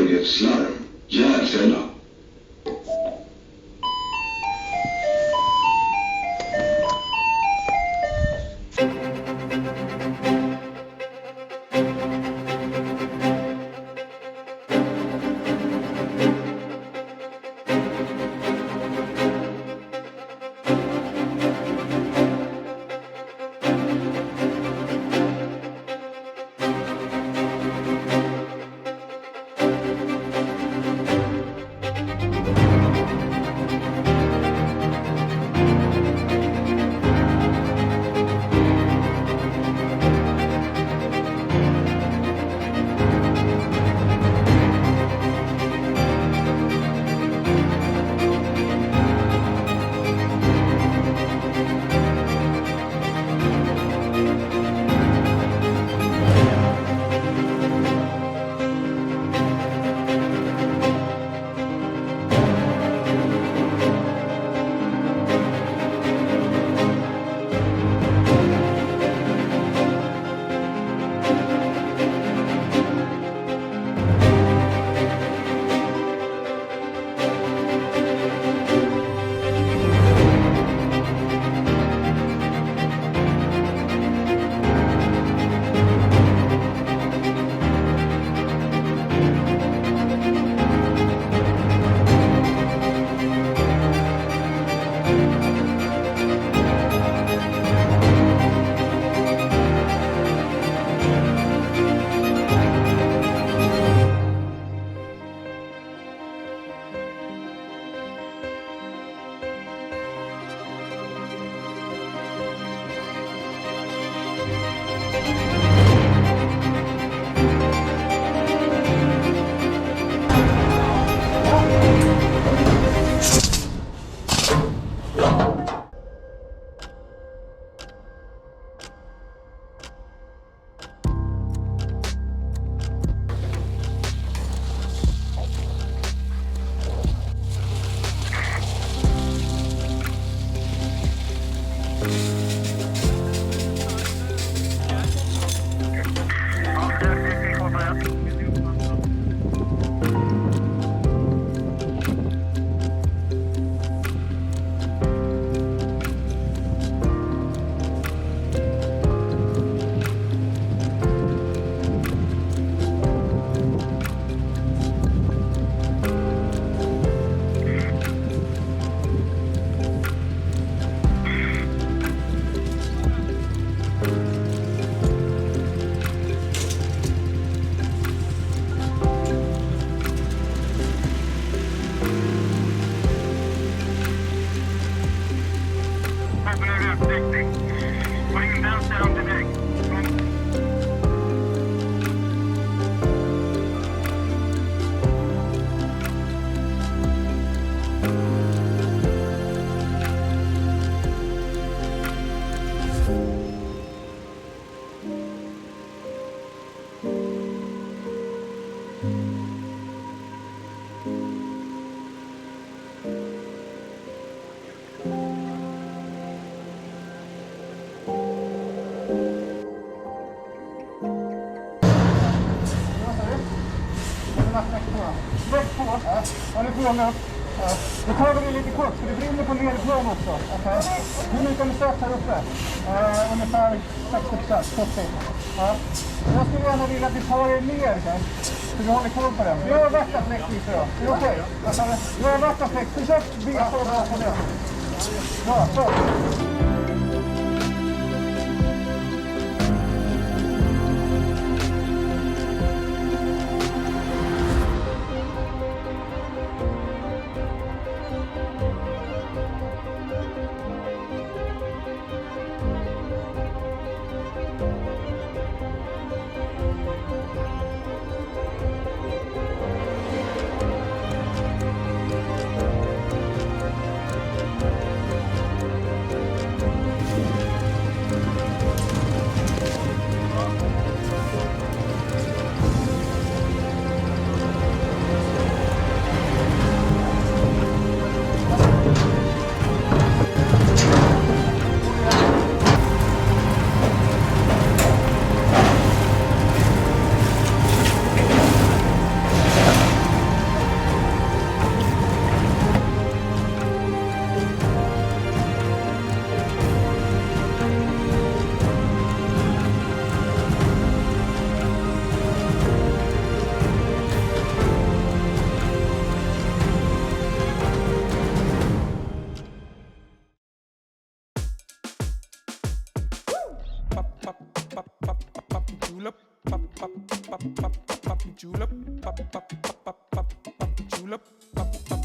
Slarm. Järfälla. Ja, nu får jag med. Nu tar vi lite kort, för det brinner på nedplan också. Okay. Hur mycket har ni sökt här uppe? Ungefär 60%, 70%. Ja. Jag skulle gärna vilja att vi tar er ner, okay? Så vi håller koll på den. Jag har värsta fläkt lite då. Är det okej? Jag har värsta fläkt. Försök veta och bra på det. Bra, så. julep, pop pop pop pop pop pop julep, pop pop pop pop pop julep, pop pop